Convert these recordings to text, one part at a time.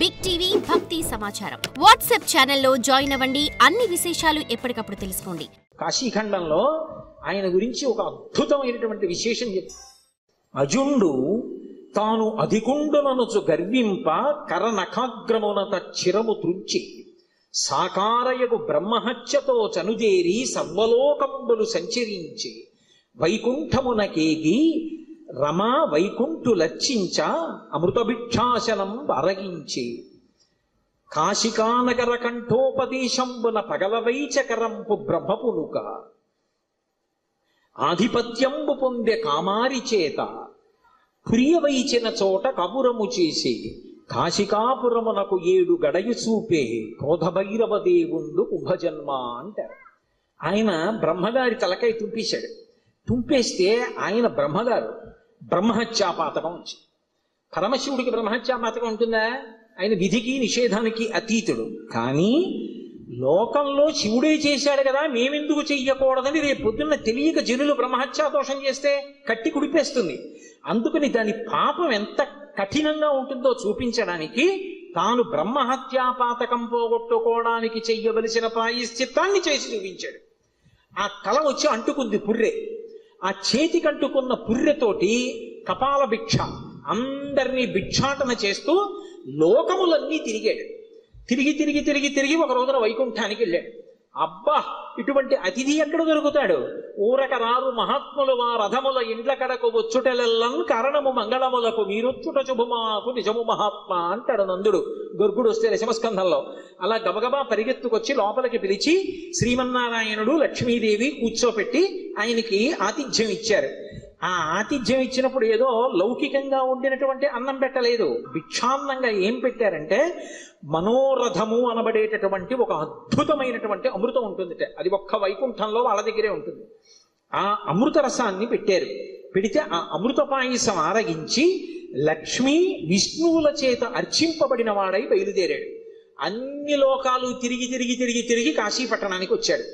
Big TV భక్తి సమాచారం WhatsApp ఛానల్లో జాయిన్ అవ్వండి. అన్ని విశేషాలు ఎప్పటికప్పుడు తెలుసుకోండి. కాశీఖండంలో ఆయన గురించి ఒక అద్భుతమైనటువంటి విశేషం చెప్తారు. అజుండు తాను అధికుండుననుచు గర్వింప కరనఖాగ్రమునత చిరము త్రుంచి సాకారయగు బ్రహ్మహత్యతో చనుదేరి సర్వలోకంబులు సంచరించి వైకుంఠమునకేగి రమా వైకుంఠు లచ్చించ అమృతభిక్షాసనం అరగించి కాశికానగర కంఠోపదేశంబున పగలవైచకరంపు బ్రహ్మపునుక ఆధిపత్యంబు పొందె కామారి చేత ప్రియవైచిన చోట కబురము చేసి కాశికాపురమునకు 7 గడయు చూపే క్రోధభైరవ దేవుండు ఉభజన్మ అంటారు. ఆయన బ్రహ్మగారి తలకై తుంపేశాడు. తుంపేస్తే ఆయన బ్రహ్మగారు బ్రహ్మహత్యాపాతకం వచ్చింది. పరమశివుడికి బ్రహ్మహత్యాపాతకం ఉంటుందా? ఆయన విధికి నిషేధానికి అతీతుడు. కానీ లోకంలో శివుడే చేశాడు కదా, మేమెందుకు చెయ్యకూడదని రేపు పొద్దున్న తెలియక జనులు బ్రహ్మహత్యా దోషం చేస్తే కట్టి కుడిపేస్తుంది. అందుకని దాని పాపం ఎంత కఠినంగా ఉంటుందో చూపించడానికి తాను బ్రహ్మహత్యాపాతకం పోగొట్టుకోవడానికి చెయ్యవలసిన ప్రాయశ్చిత్తాన్ని చేసి చూపించాడు. ఆ తల వచ్చి అంటుకుంది పుర్రె. ఆ చేతికి అంటుకున్న పుర్రెతోటి కపాల భిక్ష అందరినీ భిక్షాటన చేస్తూ లోకములన్నీ తిరిగాడు. తిరిగి తిరిగి తిరిగి తిరిగి ఒక రోజున వైకుంఠానికి వెళ్ళాడు. అబ్బా, ఇటువంటి అతిథి ఎక్కడ దొరుకుతాడు? ఊరక రారు మహాత్ములు మా రథముల ఇండ్ల కడకు వచ్చుటెలెల్లం కారణము మంగళములకు మీరొచ్చుట శుభమాకు నిజము మహాత్మా అంటాడు నందుడు గొర్గుడు వస్తే దశమస్కంధంలో. అలా గబగబా పరిగెత్తుకొచ్చి లోపలికి పిలిచి శ్రీమన్నారాయణుడు లక్ష్మీదేవి కూర్చోపెట్టి ఆయనకి ఆతిథ్యం ఇచ్చారు. ఆ ఆతిథ్యం ఇచ్చినప్పుడు ఏదో లౌకికంగా ఉండినటువంటి అన్నం పెట్టలేదు. భిక్షాన్నంగా ఏం పెట్టారంటే మనోరథము అనబడేటటువంటి ఒక అద్భుతమైనటువంటి అమృతం ఉంటుంది. అది ఒక్క వైకుంఠంలో వాళ్ళ దగ్గరే ఉంటుంది. ఆ అమృత రసాన్ని పెట్టారు. పెడితే ఆ అమృత పాయసం ఆరగించి లక్ష్మీ విష్ణువుల చేత అర్చింపబడిన వాడై బయలుదేరాడు. అన్ని లోకాలు తిరిగి తిరిగి తిరిగి తిరిగి కాశీపట్టణానికి వచ్చాడు.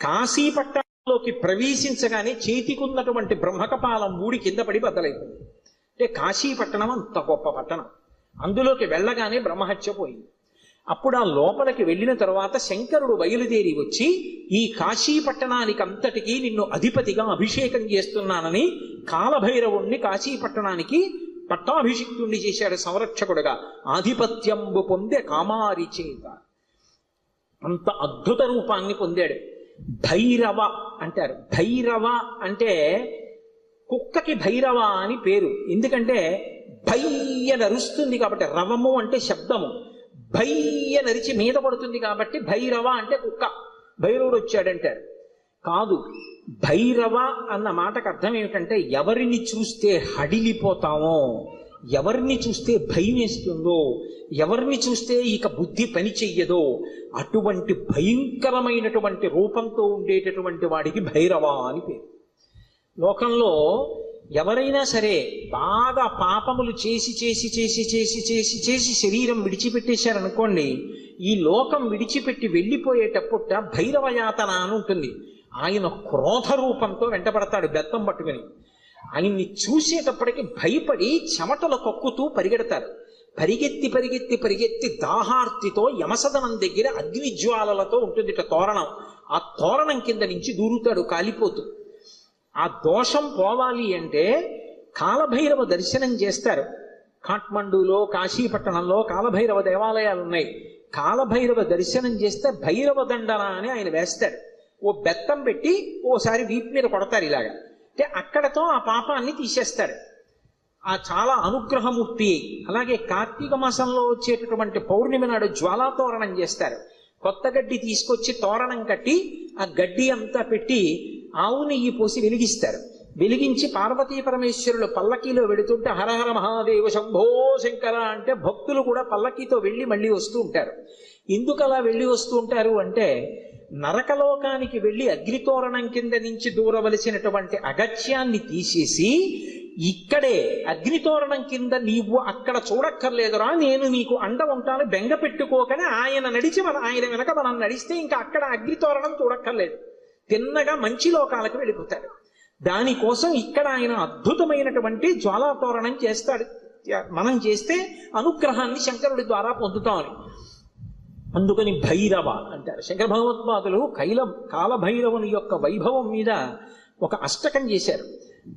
కాశీపట్టణంలోకి ప్రవేశించగానే చేతికున్నటువంటి బ్రహ్మకపాలం ఊడి కింద పడి బద్దలైపోయింది. అంటే కాశీపట్టణం అంత గొప్ప పట్టణం. అందులోకి వెళ్ళగానే బ్రహ్మహత్య పోయింది. అప్పుడు ఆ లోపలికి వెళ్ళిన తర్వాత శంకరుడు బయలుదేరి వచ్చి ఈ కాశీపట్టణానికి అంతటికీ నిన్ను అధిపతిగా అభిషేకం చేస్తున్నానని కాలభైరవుణ్ణి కాశీపట్టణానికి పట్టాభిషిక్తుణ్ణి చేశాడు సంరక్షకుడుగా. ఆధిపత్యంబు పొందే కామారి చేత అంత అద్భుత రూపాన్ని పొందాడు. భైరవ అంటారు. భైరవ అంటే కుక్కకి భైరవ అని పేరు. ఎందుకంటే భయ్య నరుస్తుంది కాబట్టి, రవము అంటే శబ్దము, భయ్య నరిచి మీద పడుతుంది కాబట్టి భైరవ అంటే కుక్క. భైరవుడు వచ్చాడంటారు. కాదు, భైరవ అన్న మాటకు అర్థం ఏమిటంటే ఎవరిని చూస్తే హడిలిపోతామో, ఎవరిని చూస్తే భయం వేస్తుందో, ఎవరిని చూస్తే ఇక బుద్ధి పని చెయ్యదో అటువంటి భయంకరమైనటువంటి రూపంతో ఉండేటటువంటి వాడికి భైరవ అని పేరు. లోకంలో ఎవరైనా సరే బాగా పాపములు చేసి చేసి చేసి చేసి చేసి చేసి శరీరం విడిచిపెట్టేశారనుకోండి, ఈ లోకం విడిచిపెట్టి వెళ్ళిపోయేటప్పుట భైరవయాతన అని ఉంటుంది. ఆయన క్రోధ రూపంతో వెంటబడతాడు బెత్తం పట్టుకుని. ఆయన్ని చూసేటప్పటికి భయపడి చెమటలు కక్కుతూ పరిగెడతారు. పరిగెత్తి పరిగెత్తి పరిగెత్తి దాహార్తితో యమసదనం దగ్గర అగ్నిజ్వాలలతో ఉంటుంది తోరణం. ఆ తోరణం కింద నుంచి దూరుతాడు కాలిపోతూ. ఆ దోషం పోవాలి అంటే కాలభైరవ దర్శనం చేస్తారు. కాఠ్మండూలో కాశీపట్టణంలో కాలభైరవ దేవాలయాలు ఉన్నాయి. కాలభైరవ దర్శనం చేస్తే భైరవ దండన అని ఆయన వేస్తాడు. ఓ బెత్తం పెట్టి ఓసారి వీపు మీద కొడతారు ఇలాగా. అంటే అక్కడతో ఆ పాపాన్ని తీసేస్తాడు. ఆ చాలా అనుగ్రహమూర్తి. అలాగే కార్తీక మాసంలో వచ్చేటటువంటి పౌర్ణమి నాడు జ్వాలాతోరణం చేస్తారు. కొత్త గడ్డి తీసుకొచ్చి తోరణం కట్టి ఆ గడ్డి అంతా పెట్టి ఆవు నెయ్యి పోసి వెలిగిస్తారు. వెలిగించి పార్వతీ పరమేశ్వరులు పల్లకీలో వెళుతుంటే హరహర మహాదేవ శంభో శంకర అంటే భక్తులు కూడా పల్లకీతో వెళ్ళి మళ్ళీ వస్తూ ఉంటారు. ఎందుకు అలా వెళ్ళి వస్తూ ఉంటారు అంటే నరకలోకానికి వెళ్ళి అగ్నితోరణం కింద నుంచి దూరవలసినటువంటి అగత్యాన్ని తీసేసి ఇక్కడే అగ్నితోరణం కింద నీవు అక్కడ చూడక్కర్లేదురా, నేను నీకు అండ ఉంటాను, బెంగ పెట్టుకోకని ఆయన నడిచి ఆయన వెనక మనం నడిస్తే ఇంకా అక్కడ అగ్నితోరణం చూడక్కర్లేదు, తిన్నగా మంచి లోకాలకు వెళ్ళిపోతాడు. దానికోసం ఇక్కడ ఆయన అద్భుతమైనటువంటి జ్వాలాతోరణం చేస్తాడు మనం చేస్తే అనుగ్రహాన్ని శంకరుడి ద్వారా పొందుతామని. అందుకని భైరవ అంటారు. శంకర భగవత్పాదులు కాలభైరవుని యొక్క వైభవం మీద ఒక అష్టకం చేశారు.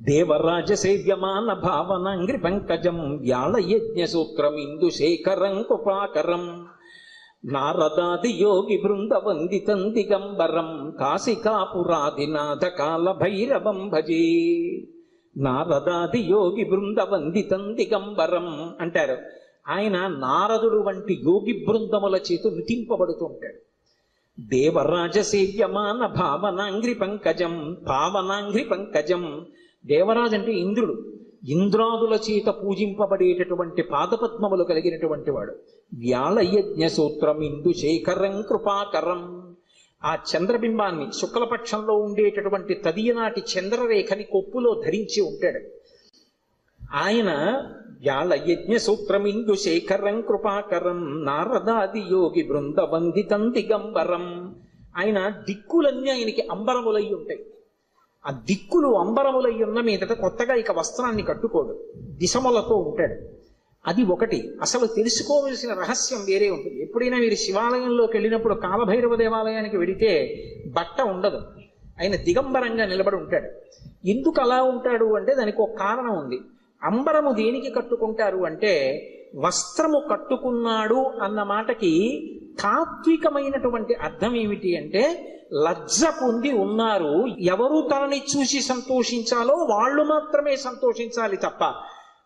దేవరాజ సేవ్యమాన భావనాంగ్రి పంకజం వ్యాళ యజ్ఞ సూత్రం ఇందు శేఖరం కృపాకరం నారదాది యోగి బృంద వందితం దిగంబరం కాశికాపురాధినాథ కాల భైరవం భజే. నారదాది యోగి బృంద వందితం దిగంబరం అంటారు. ఆయన నారదుడు వంటి యోగి బృందముల చేత నృతింపబడుతూ ఉంటాడు. దేవరాజ సేవ్యమాన భావనాంగ్రి పంకజం, పావనాంగ్రి పంకజం. దేవరాజు అంటే ఇంద్రుడు, ఇంద్రాదుల చేత పూజింపబడేటటువంటి పాదపద్మములు కలిగినటువంటి వాడు. వ్యాళయజ్ఞ సూత్రం ఇందు శేఖరం కృపాకరం. ఆ చంద్రబింబాన్ని శుక్లపక్షంలో ఉండేటటువంటి తదియనాటి చంద్రరేఖని కొప్పులో ధరించి ఉంటాడు ఆయన. వ్యాళయజ్ఞ సూత్రం ఇందు శేఖరం కృపాకరం నారదాది యోగి బృంద వందితం దిగంబరం. ఆయన దిక్కులన్నీ ఆయనకి అంబరములై ఉంటాయి. ఆ దిక్కులు అంబరములై ఉన్న మీదట కొత్తగా ఇక వస్త్రాన్ని కట్టుకోడు, దిశములతో ఉంటాడు. అది ఒకటి. అసలు తెలుసుకోవలసిన రహస్యం వేరే ఉంటుంది. ఎప్పుడైనా మీరు శివాలయంలోకి వెళ్ళినప్పుడు కాలభైరవ దేవాలయానికి వెడితే బట్ట ఉండదు, ఆయన దిగంబరంగా నిలబడి ఉంటాడు. ఎందుకు అలా ఉంటాడు అంటే దానికి ఒక కారణం ఉంది. అంబరము దేనికి కట్టుకుంటారు అంటే, వస్త్రము కట్టుకున్నాడు అన్న మాటకి తాత్వికమైనటువంటి అర్థం ఏమిటి అంటే, లజ్జ పొంది ఉన్నారు, ఎవరు తనని చూసి సంతోషించాలో వాళ్ళు మాత్రమే సంతోషించాలి తప్ప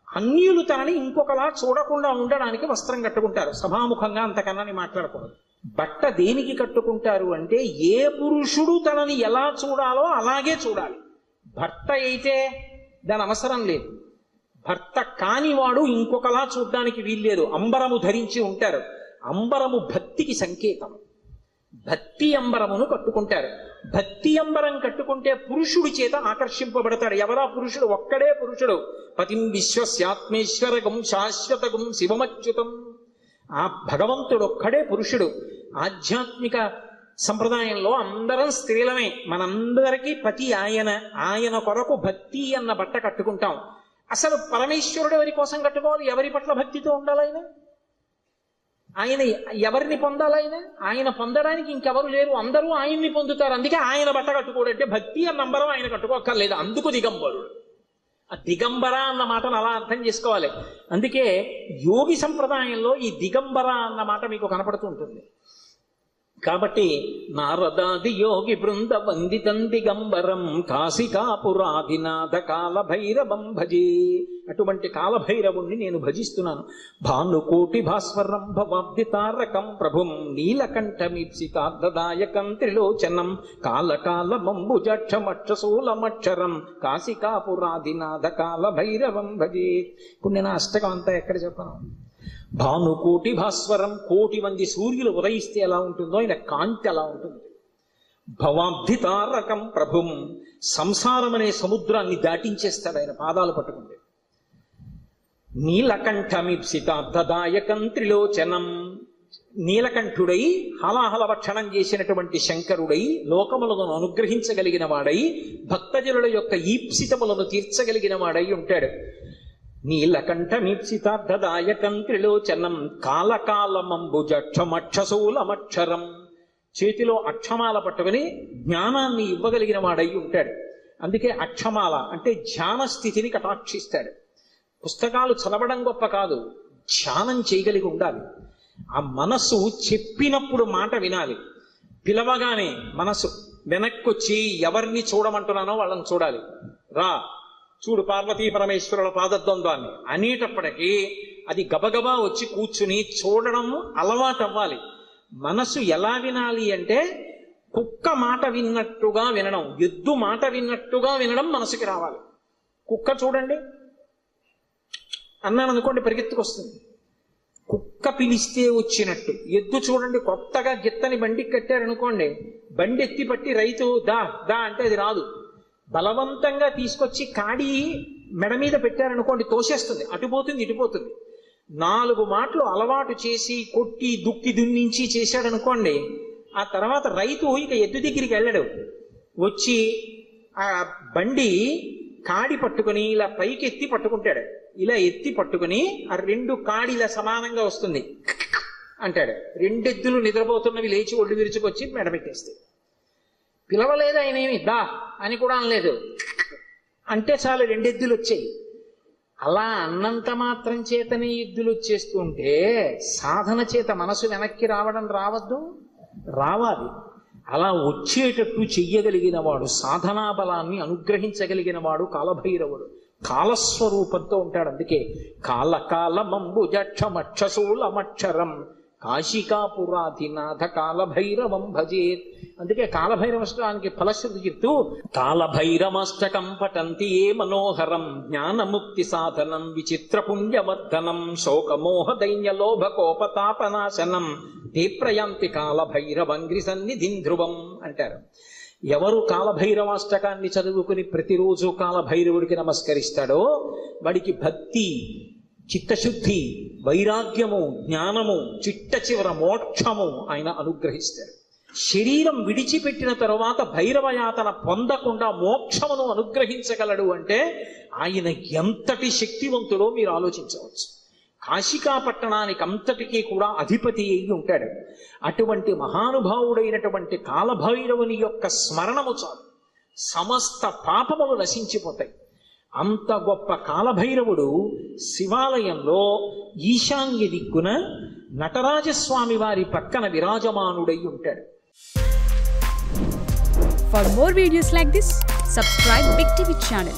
అన్యులు తనని ఇంకొకలా చూడకుండా ఉండడానికి వస్త్రం కట్టుకుంటారు. సభాముఖంగా అంతకన్నా మాట్లాడకూడదు. బట్ట దేనికి కట్టుకుంటారు అంటే, ఏ పురుషుడు తనని ఎలా చూడాలో అలాగే చూడాలి. భర్త అయితే దాని అవసరం లేదు, భర్త కానివాడు ఇంకొకలా చూడ్డానికి వీల్లేదు. అంబరము ధరించి ఉంటారు. అంబరము భక్తికి సంకేతం. భక్తి అంబరమును కట్టుకుంటారు. భక్తి అంబరం కట్టుకుంటే పురుషుడి చేత ఆకర్షింపబడతాడు. ఎవరా పురుషుడు? ఒక్కడే పురుషుడు. పతిం విశ్వస్యాత్మేశ్వరగం శాశ్వతగం శివమచ్యుతం. ఆ భగవంతుడు ఒక్కడే పురుషుడు. ఆధ్యాత్మిక సంప్రదాయంలో అందరం స్త్రీలమే. మనందరికీ పతి ఆయన. ఆయన కొరకు భక్తి అన్న బట్ట కట్టుకుంటాం. అసలు పరమేశ్వరుడు ఎవరి కోసం కట్టుకోవాలి? ఎవరి పట్ల భక్తితో ఉండాలి ఆయన? ఆయన ఎవరిని పొందాలైన? ఆయన పొందడానికి ఇంకెవరు లేరు, అందరూ ఆయన్ని పొందుతారు. అందుకే ఆయన బట్ట కట్టుకోడు. అంటే భక్తి అన్న నంబరం ఆయన కట్టుకోక్కర్లేదు, అందుకు దిగంబరుడు. ఆ దిగంబర అన్న మాటను అలా అర్థం చేసుకోవాలి. అందుకే యోగి సంప్రదాయంలో ఈ దిగంబర అన్న మాట మీకు కనపడుతూ ఉంటుంది. కాబట్టి నారదాది యోగి బృంద వందితం దిగంబరం కాశికాపురాధినాథ కాలభైరవం భజే. అటువంటి కాలభైరవుణ్ణి నేను భజిస్తున్నాను. భానుకోటి భాస్వరం భవాబ్ది తారకం ప్రభుం నీలకంఠమీప్సితార్థదాయకం త్రిలోచనం కాలకాలమంబుజక్షమక్షశూలమక్షరం కాశికాపురాధినాథ కాలభైరవం భజే. ఇప్పుడు నేను అష్టకం అంతా ఎక్కడ చెప్పను. భానుకోటి భాస్వరం, కోటి మంది సూర్యులు ఉదయిస్తే ఎలా ఉంటుందో ఆయన కాంతి అలా ఉంటుంది. భవాబ్ది తారకం ప్రభుం, సంసారం అనే సముద్రాన్ని దాటించేస్తాడు ఆయన పాదాలు పట్టుకుంటే. నీలకంఠమీప్సితార్థదాయకం త్రిలోచనం, నీలకంఠుడై హలాహల భక్షణం చేసినటువంటి శంకరుడై లోకములను అనుగ్రహించగలిగిన వాడై భక్తజనుల యొక్క ఈప్సితములను తీర్చగలిగిన వాడై ఉంటాడు. నీలకంఠమీప్సితార్థదాయకం త్రిలోచనం కాలకాలమంబుజక్షమక్షశూలమక్షరం, చేతిలో అక్షమాల పట్టుకుని జ్ఞానాన్ని ఇవ్వగలిగిన వాడై ఉంటాడు. అందుకే అక్షమాల అంటే ధ్యాన స్థితిని కటాక్షిస్తాడు. పుస్తకాలు చదవడం గొప్ప కాదు, ధ్యానం చేయగలిగి ఉండాలి. ఆ మనస్సు చెప్పినప్పుడు మాట వినాలి. పిలవగానే మనసు వెనక్కొచ్చి ఎవరిని చూడమంటున్నానో వాళ్ళని చూడాలి. రా చూడు పార్వతీ పరమేశ్వరుల పాదద్వంద్వాన్ని అనేటప్పటికీ అది గబగబా వచ్చి కూర్చుని చూడడం అలవాటు అవ్వాలి. మనసు ఎలా వినాలి అంటే కుక్క మాట విన్నట్టుగా వినడం, ఎద్దు మాట విన్నట్టుగా వినడం మనసుకి రావాలి. కుక్క చూడండి అన్నాను అనుకోండి పరిగెత్తుకొస్తుంది, కుక్క పిలిస్తే వచ్చినట్టు. ఎద్దు చూడండి కొత్తగా గిత్తని బండికి కట్టారనుకోండి, బండి ఎత్తి పట్టి రైతు దా దా అంటే అది రాదు. బలవంతంగా తీసుకొచ్చి కాడి మెడ మీద పెట్టారనుకోండి తోసేస్తుంది, అటుపోతుంది ఇటుపోతుంది. 4 మాటలు అలవాటు చేసి కొట్టి దుక్కి దున్నించి చేశాడనుకోండి, ఆ తర్వాత రైతు ఇక ఎద్దు దగ్గరికి వెళ్ళడు. వచ్చి ఆ బండి కాడి పట్టుకుని ఇలా పైకి ఎత్తి పట్టుకుంటాడు. ఇలా ఎత్తి పట్టుకుని ఆ 2 కాడిలా సమానంగా వస్తుంది అంటాడు. 2 ఎద్దులు నిద్రపోతున్నవి లేచి ఒళ్ళు విరుచుకొచ్చి మెడపెట్టేస్తాయి. పిలవలేదు ఆయన, ఏమి దా అని కూడా అనలేదు, అంటే చాలు 2 ఎద్దులు వచ్చాయి. అలా అన్నంత మాత్రం చేతనే ఎద్దులు వచ్చేస్తుంటే సాధన చేత మనసు వెనక్కి రావద్దు, రావాలి. అలా వచ్చేటట్టు చెయ్యగలిగిన వాడు, సాధనా బలాన్ని అనుగ్రహించగలిగిన వాడు కాలభైరవుడు. కాలస్వరూపంతో ఉంటాడు. అందుకే కాలకాలమంబుజక్షమక్షశూలమక్షరం కాశికాపురాధినాథ కాలభైరవం భజేత్. అందుకే కాలభైరవష్టానికి ఫలశ్రుతి చెప్తూ కాలభైరవష్టకం పఠంతి ఏ మనోహరం జ్ఞానముక్తి సాధనం విచిత్ర పుణ్యవర్ధనం శోకమోహ దైన్య లోభ కోపతాపనాశనం తే ప్రయాంతి కాలభైరవంగ్రి సన్నిధిం ధ్రువం అంటారు. ఎవరు కాలభైరవాష్టకాన్ని చదువుకుని ప్రతిరోజు కాలభైరవుడికి నమస్కరిస్తాడో వాడికి భక్తి, చిత్తశుద్ధి, వైరాగ్యము, జ్ఞానము, చిట్ట చివర మోక్షము ఆయన అనుగ్రహిస్తాడు. శరీరం విడిచిపెట్టిన తరువాత భైరవయాతన పొందకుండా మోక్షమును అనుగ్రహించగలడు అంటే ఆయన ఎంతటి శక్తివంతుడో మీరు ఆలోచించవచ్చు. కాశికా పట్టణానికి అంతటికీ కూడా అధిపతి అయి ఉంటాడు. అటువంటి మహానుభావుడైనటువంటి కాలభైరవుని యొక్క స్మరణము చాలు, సమస్త పాపములు నశించిపోతాయి. అంత గొప్ప కాలభైరవుడు శివాలయంలో ఈశాన్య దిక్కున నటరాజస్వామి వారి పక్కన విరాజమానుడై ఉంటాడు. For more videos like this, subscribe Big TV channel.